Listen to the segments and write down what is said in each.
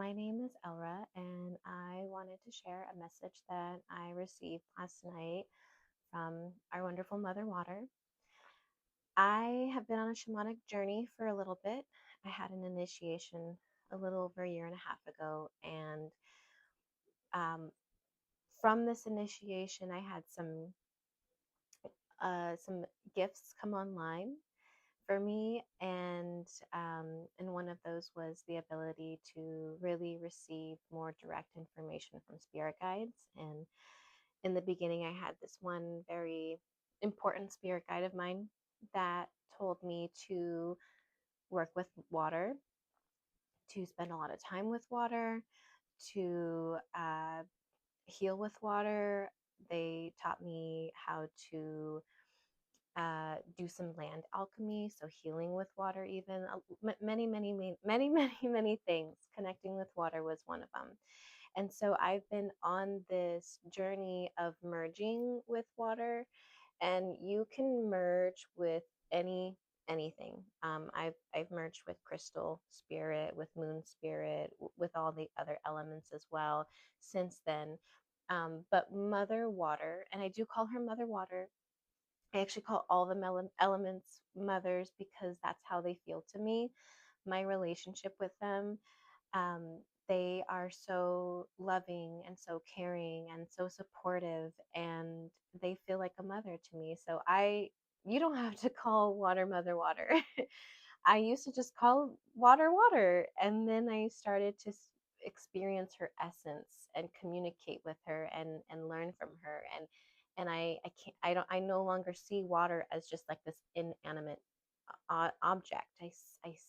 My name is Elra, and I wanted to share a message that I received last night from our wonderful Mother Water. I have been on a shamanic journey for a little bit. I had an initiation a little over a year and a half ago, and um, from this initiation, I had some gifts come online for me, and one of those was the ability to really receive more direct information from spirit guides. And in the beginning, I had this one very important spirit guide of mine that told me to work with water, to spend a lot of time with water, to heal with water. They taught me how to do some land alchemy, so healing with water, even many things. Connecting with water was one of them. And so I've been on this journey of merging with water, and you can merge with anything. I've merged with crystal spirit, with moon spirit, with all the other elements as well since then. But Mother Water, and I do call her Mother Water. I actually call all the elements mothers because that's how they feel to me. My relationship with them, they are so loving and so caring and so supportive, and they feel like a mother to me. So you don't have to call water Mother Water. I used to just call water water, and then I started to experience her essence and communicate with her and learn from her. And I can't I no longer see water as just like this inanimate object. I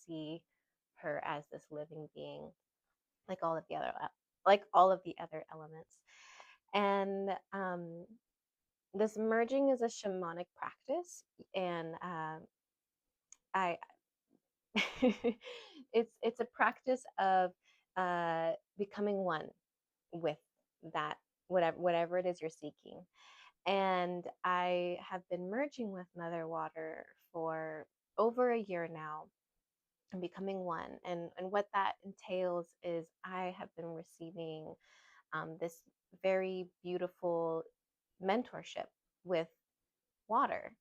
see her as this living being, like all of the other like all of the other elements. And this merging is a shamanic practice, and I it's a practice of becoming one with that, whatever it is you're seeking. And I have been merging with Mother Water for over a year now and becoming one. And what that entails is I have been receiving this very beautiful mentorship with water.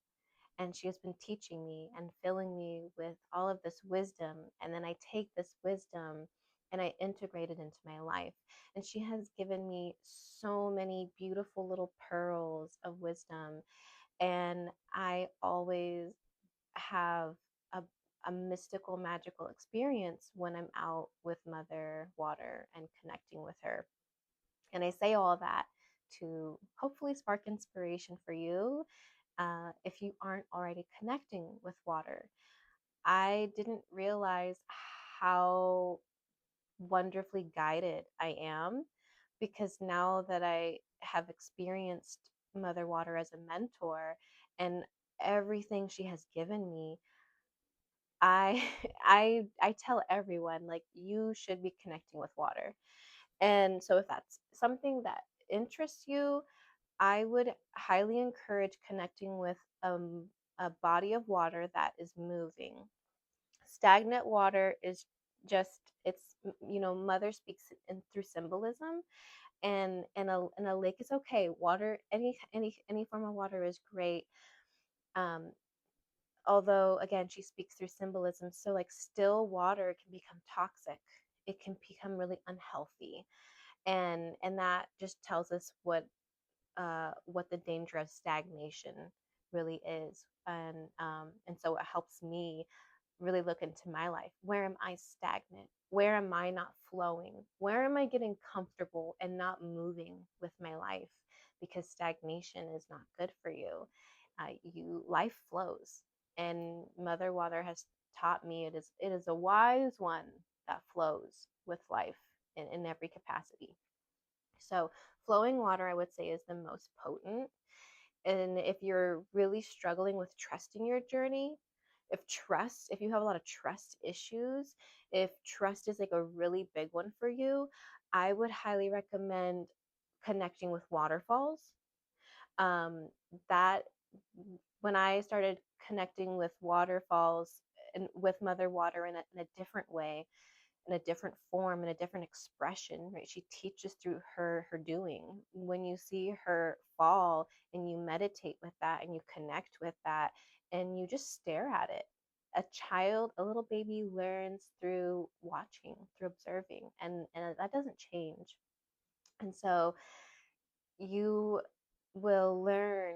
And she has been teaching me and filling me with all of this wisdom. And then I take this wisdom and I integrate it into my life. And she has given me so many beautiful little pearls of wisdom. And I always have a, a mystical, magical experience when I'm out with Mother Water and connecting with her. And I say all that to hopefully spark inspiration for you if you aren't already connecting with water. I didn't realize how wonderfully guided I am, because now that I have experienced Mother Water as a mentor and everything she has given me, I I tell everyone, like, you should be connecting with water. And so if that's something that interests you, I would highly encourage connecting with a body of water that is moving. Stagnant water is just, it's, mother speaks through symbolism, and a lake is okay. Water, any form of water is great. Um, Although again, she speaks through symbolism, so like still water can become toxic. It can become really unhealthy, and that just tells us what the danger of stagnation really is. And so it helps me really look into my life. Where am I stagnant? Where am I not flowing? Where am I getting comfortable and not moving with my life? Because stagnation is not good for you. You life flows, and Mother Water has taught me it is a wise one that flows with life in every capacity. So flowing water, I would say, is the most potent. And if you're really struggling with trusting your journey, if you have a lot of trust issues, if trust is like a really big one for you, I would highly recommend connecting with waterfalls. Um, that When I started connecting with waterfalls and with Mother Water in a different way, in a different form, in a different expression, right? She teaches through her doing. When you see her fall and you meditate with that and you connect with that and you just stare at it, a child, a little baby learns through watching, through observing, and that doesn't change. And so you will learn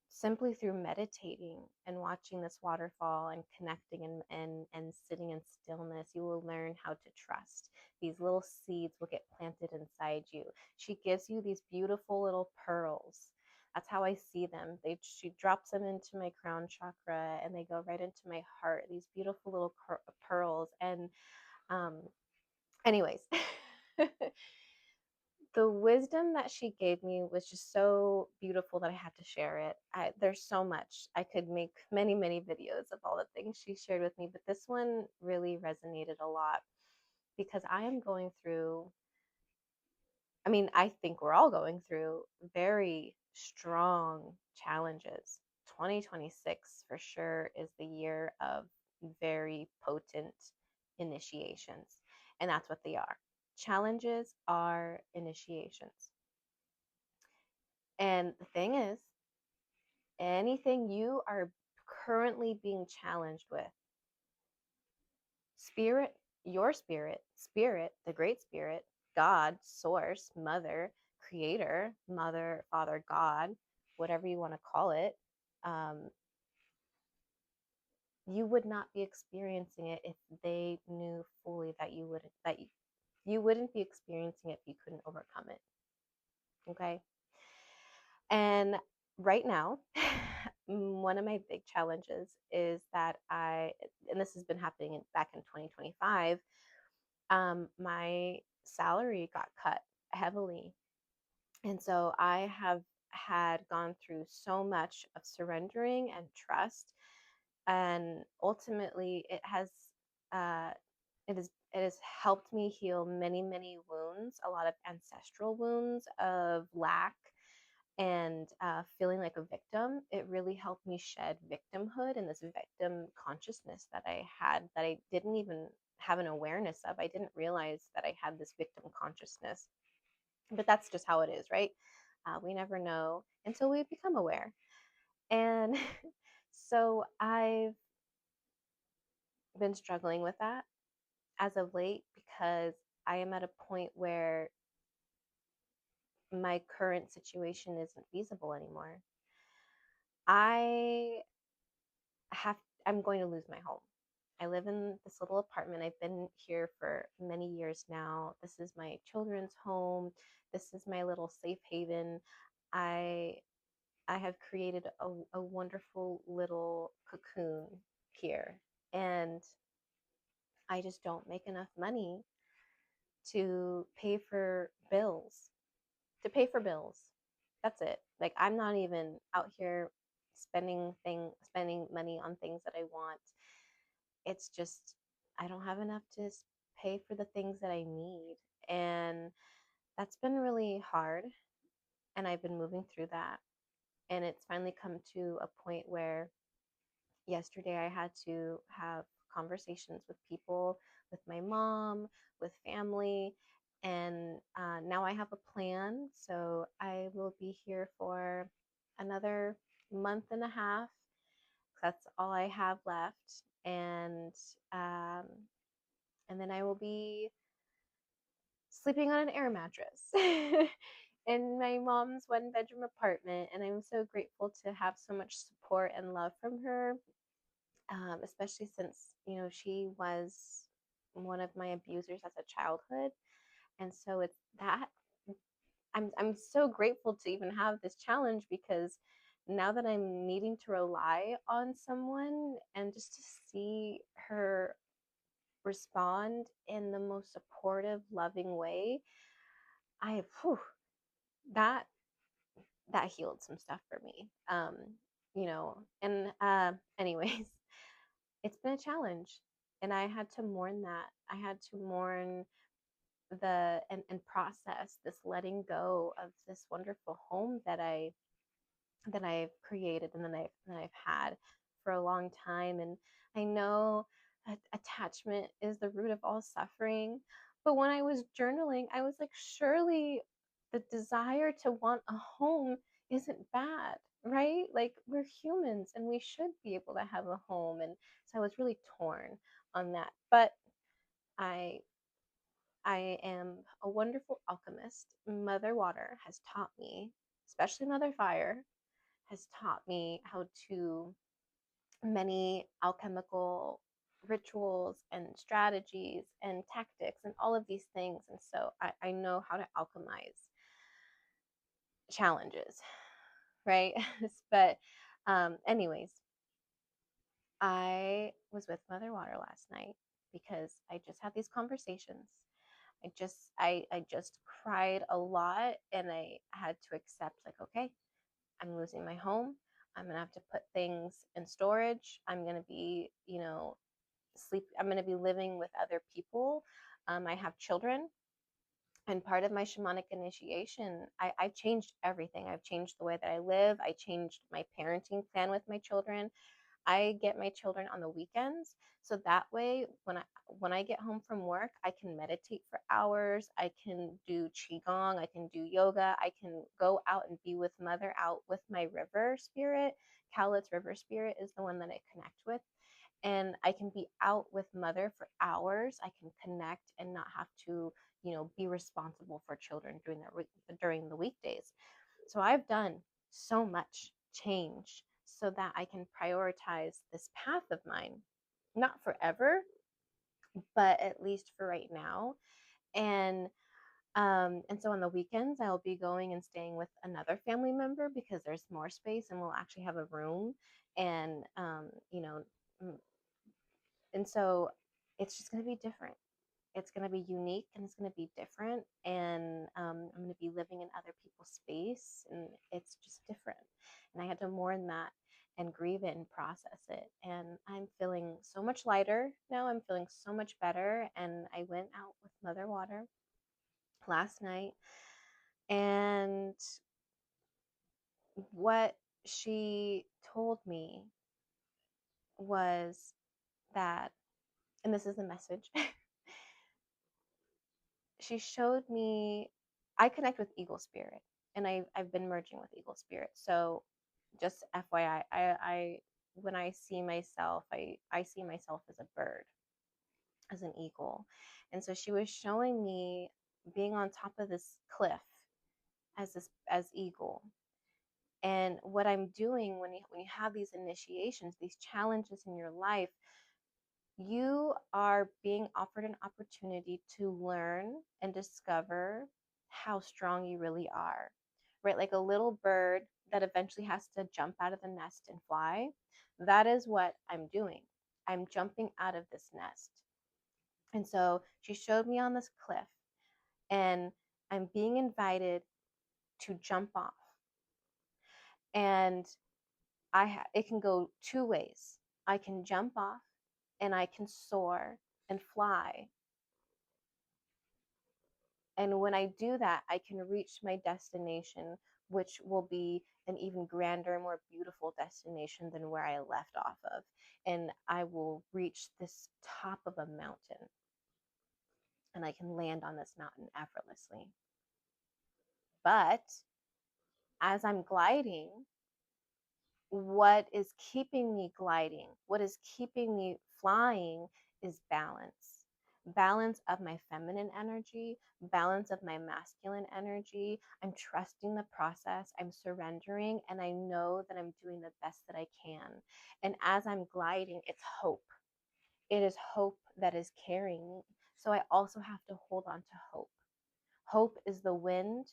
simply through meditating and watching this waterfall and connecting and sitting in stillness. You will learn how to trust. These little seeds will get planted inside you. She gives you these beautiful little pearls. That's how I see them. She drops them into my crown chakra and they go right into my heart. These beautiful little pearls. And um, anyways, the wisdom that she gave me was just so beautiful that I had to share it. There's so much. I could make many, many videos of all the things she shared with me, but this one really resonated a lot because I am going through, I mean, I think we're all going through very strong challenges. 2026 for sure is the year of very potent initiations, and that's what they are. Challenges are initiations. And the thing is, anything you are currently being challenged with, spirit, your spirit, the great spirit, God, source, mother, creator, mother, father, God, whatever you want to call it, um, you would not be experiencing it if they knew fully that you wouldn't be experiencing it if you couldn't overcome it. Okay. And right now, one of my big challenges is that and this has been happening back in 2025, my salary got cut heavily. And so I have had gone through so much of surrendering and trust. And ultimately, uh, it has helped me heal many, many wounds, a lot of ancestral wounds of lack and feeling like a victim. It really helped me shed victimhood and this victim consciousness that I had that I didn't even have an awareness of. I didn't realize that I had this victim consciousness, but that's just how it is, right? We never know until we become aware. And so I've been struggling with that as of late because I am at a point where my current situation isn't feasible anymore. I have I'm going to lose my home. I live in this little apartment. I've been here for many years now. This is my children's home. This is my little safe haven. I I have created a wonderful little cocoon here. And I just don't make enough money to pay for bills. To pay for bills. That's it. Like I'm not even out here spending money on things that I want. It's just I don't have enough to pay for the things that I need. And that's been really hard. And I've been moving through that. And it's finally come to a point where yesterday I had to have conversations with people, with my mom, with family. And now I have a plan. So I will be here for another month and a half. That's all I have left. Um, and then I will be sleeping on an air mattress in my mom's one bedroom apartment. And I'm so grateful to have so much support and love from her, especially since, she was one of my abusers as a childhood. And so it's that I'm so grateful to even have this challenge because now that I'm needing to rely on someone and just to see her respond in the most supportive, loving way, I whew, that that healed some stuff for me. And anyways, it's been a challenge, and I had to mourn that. I had to mourn and process this letting go of this wonderful home that I've created and that I've had for a long time. And I know attachment is the root of all suffering. But when I was journaling, I was like, surely the desire to want a home isn't bad, right? Like, we're humans and we should be able to have a home. And so I was really torn on that. But I I am a wonderful alchemist. Mother Water has taught me, especially Mother Fire, has taught me how to many alchemical rituals and strategies and tactics and all of these things. And so I know how to alchemize challenges, right? But, anyways, I was with Mother Water last night because I just had these conversations. I just cried a lot, and I had to accept, like, okay, I'm losing my home. I'm gonna have to put things in storage. I'm gonna be, I'm gonna be living with other people. I have children, and part of my shamanic initiation, I changed everything. I've changed the way that I live. I changed my parenting plan with my children. I get my children on the weekends, so that way when I get home from work, I can meditate for hours. I can do qigong, I can do yoga, I can go out and be with mother, out with my river spirit. Cowlitz river spirit is the one that I connect with, and I can be out with mother for hours. I can connect and not have to, be responsible for children during the weekdays. So I've done so much change so that I can prioritize this path of mine, not forever, but at least for right now. And and so on the weekends, I'll be going and staying with another family member because there's more space and we'll actually have a room. And mm, and so it's just going to be different. It's going to be unique and it's going to be different. And I'm going to be living in other people's space, and it's just different. And I had to mourn that and grieve it and process it. And I'm feeling so much lighter now. I'm feeling so much better. And I went out with Mother Water last night, and what she told me was that, and this is the message, she showed me, I connect with Eagle Spirit, and I've been merging with Eagle Spirit. So just FYI, I when I see myself, I see myself as a bird, as an eagle. And so she was showing me being on top of this cliff as eagle. And what I'm doing when you have these initiations, these challenges in your life, you are being offered an opportunity to learn and discover how strong you really are, right? Like a little bird that eventually has to jump out of the nest and fly. That is what I'm doing. I'm jumping out of this nest. And so she showed me on this cliff, and I'm being invited to jump off. And it can go two ways. I can jump off and I can soar and fly. And when I do that, I can reach my destination, which will be an even grander, more beautiful destination than where I left off of. And I will reach this top of a mountain, and I can land on this mountain effortlessly. But as I'm gliding, what is keeping me gliding, what is keeping me flying is balance. Balance of my feminine energy, balance of my masculine energy. I'm trusting the process, I'm surrendering, and I know that I'm doing the best that I can. And as I'm gliding, it's hope. It is hope that is carrying me. So I also have to hold on to hope. Hope is the wind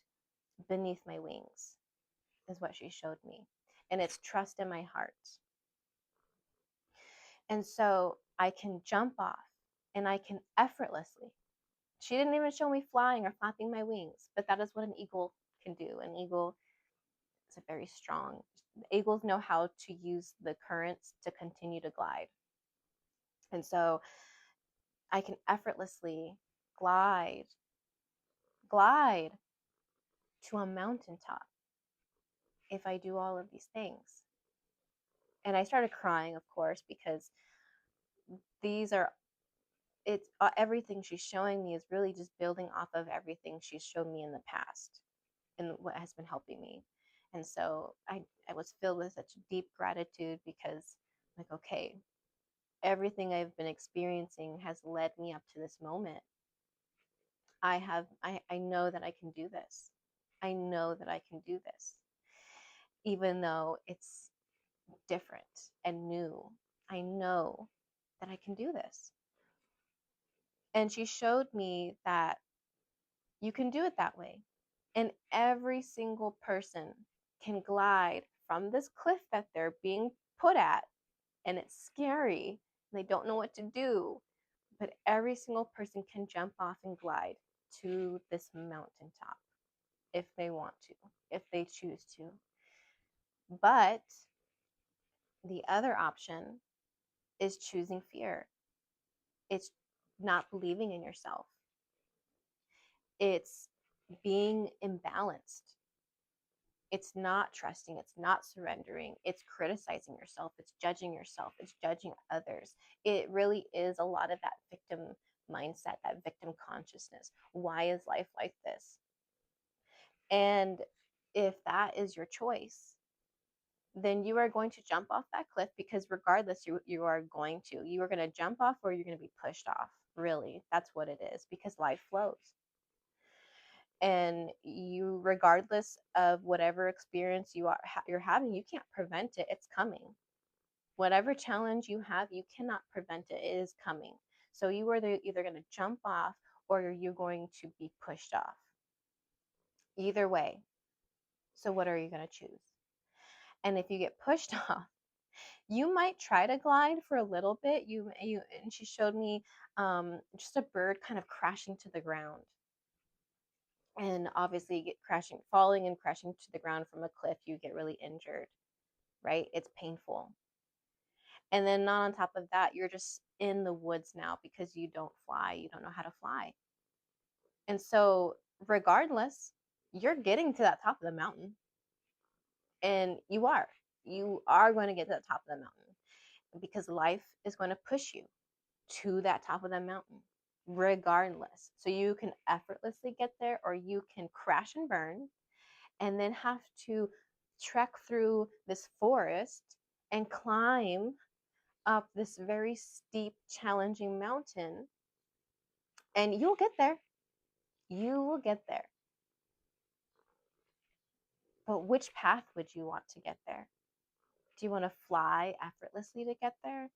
beneath my wings, is what she showed me. And it's trust in my heart. And so I can jump off and I can effortlessly. She didn't even show me flying or flapping my wings, but that is what an eagle can do. An eagle is a very strong, eagles know how to use the currents to continue to glide. And so I can effortlessly glide, glide to a mountaintop if I do all of these things. And I started crying, of course, because these are it's everything she's showing me is really just building off of everything she's shown me in the past and what has been helping me. And so I was filled with such deep gratitude because, like, okay, everything I've been experiencing has led me up to this moment. I know that I can do this. I know that I can do this. Even though it's different and new, I know that I can do this. And she showed me that you can do it that way. And every single person can glide from this cliff that they're being put at, and it's scary. And they don't know what to do. But every single person can jump off and glide to this mountaintop if they want to, if they choose to. But the other option is choosing fear. It's not believing in yourself. It's being imbalanced. It's not trusting, it's not surrendering, it's criticizing yourself, it's judging yourself, it's judging others. It really is a lot of that victim mindset, that victim consciousness. Why is life like this? And if that is your choice, then you are going to jump off that cliff, because regardless, you are going to. You are going to jump off or you're going to be pushed off. Really, that's what it is, because life flows. And you, regardless of whatever experience you're having, you can't prevent it. It's coming. Whatever challenge you have, you cannot prevent it. It is coming. So you are either going to jump off or you're going to be pushed off. Either way. So what are you going to choose? And if you get pushed off, you might try to glide for a little bit. You and she showed me just a bird kind of crashing to the ground. And obviously, you get falling and crashing to the ground from a cliff, you get really injured, right? It's painful. And then, not on top of that, you're just in the woods now because you don't fly, you don't know how to fly. And so, regardless, you're getting to that top of the mountain, and you are going to get to the top of the mountain because life is going to push you to that top of the mountain regardless. So you can effortlessly get there, or you can crash and burn and then have to trek through this forest and climb up this very steep, challenging mountain. And you'll get there. You will get there. But which path would you want to get there? Do you want to fly effortlessly to get there?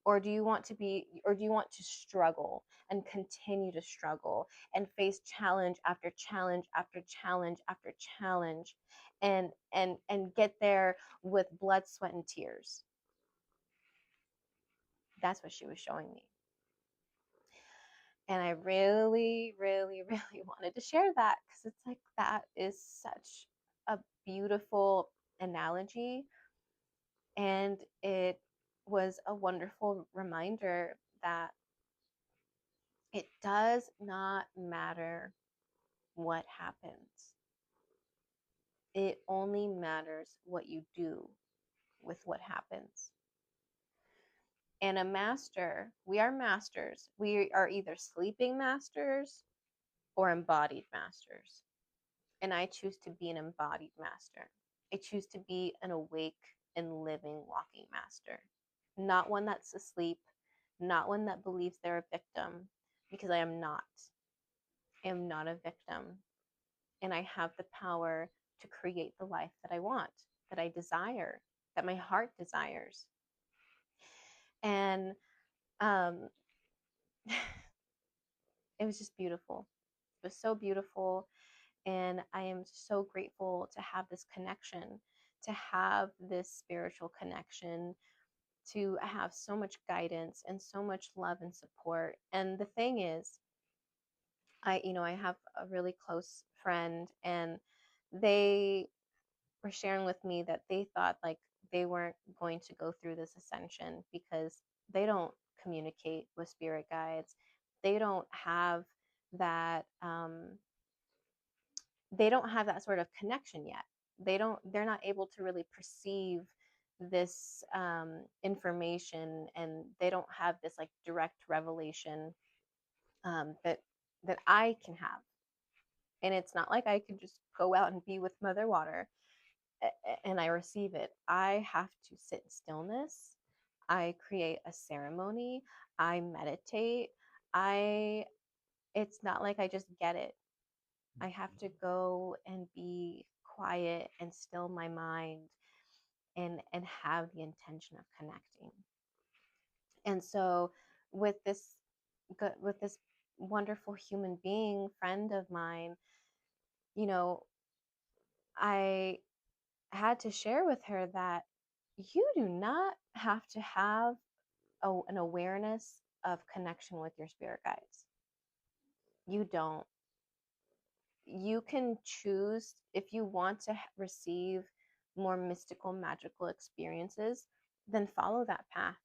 Or do you want to struggle and continue to struggle and face challenge after challenge after challenge after challenge, and get there with blood, sweat, and tears? That's what she was showing me. And I really, really, really wanted to share that, because it's like, that is such a beautiful analogy. And it was a wonderful reminder that it does not matter what happens. It only matters what you do with what happens. And a master, we are masters. We are either sleeping masters or embodied masters. And I choose to be an embodied master. I choose to be an awake and living, walking master. Not one that's asleep, not one that believes they're a victim, because I am not. I am not a victim. And I have the power to create the life that I want, that I desire, that my heart desires. And um, it was just beautiful. It was so beautiful. And I am so grateful to have this connection, to have this spiritual connection, to have so much guidance and so much love and support. And the thing is, I have a really close friend, and they were sharing with me that they thought like they weren't going to go through this ascension because they don't communicate with spirit guides. They don't have that they don't have that sort of connection yet. They're not able to really perceive this information, and they don't have this like direct revelation that I can have. And it's not like I can just go out and be with Mother Water and I receive it. I have to sit in stillness. I create a ceremony. I meditate. I It's not like I just get it. I have to go and be quiet and still my mind and have the intention of connecting. And so with this with this wonderful human being, friend of mine, you know, I had to share with her that you do not have to have an awareness of connection with your spirit guides. You don't. You can choose if you want to receive more mystical, magical experiences, then follow that path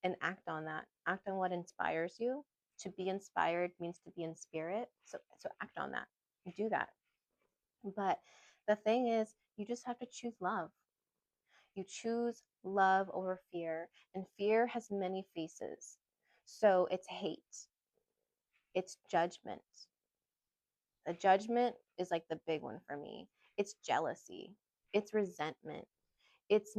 and act on that. Act on what inspires you. To be inspired means to be in spirit. So act on that. Do that. But the thing is, you just have to choose love. You choose love over fear, and fear has many faces. So it's hate, it's judgment. The judgment is like the big one for me. It's jealousy, it's resentment, it's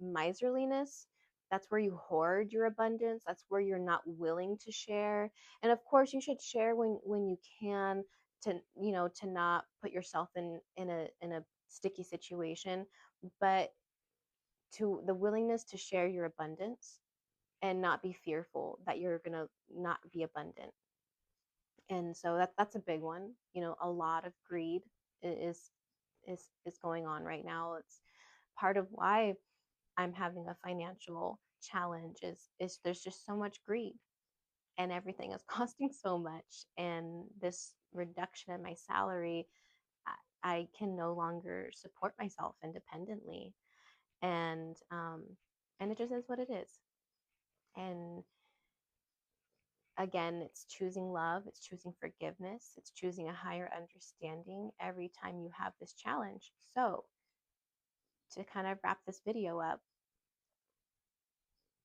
miserliness. That's where you hoard your abundance. That's where you're not willing to share. And of course, you should share when you can, to to not put yourself in a sticky situation. But to the willingness to share your abundance and not be fearful that you're gonna not be abundant. And so that's a big one. A lot of greed is is going on right now. It's part of why I'm having a financial challenge. Is there's just so much greed, and everything is costing so much, and this reduction in my salary, I can no longer support myself independently. And it just is what it is. And again, it's choosing love, it's choosing forgiveness, it's choosing a higher understanding every time you have this challenge. So to kind of wrap this video up,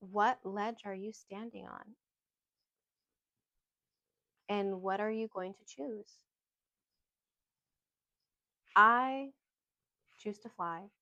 what ledge are you standing on, and what are you going to choose? I choose to fly.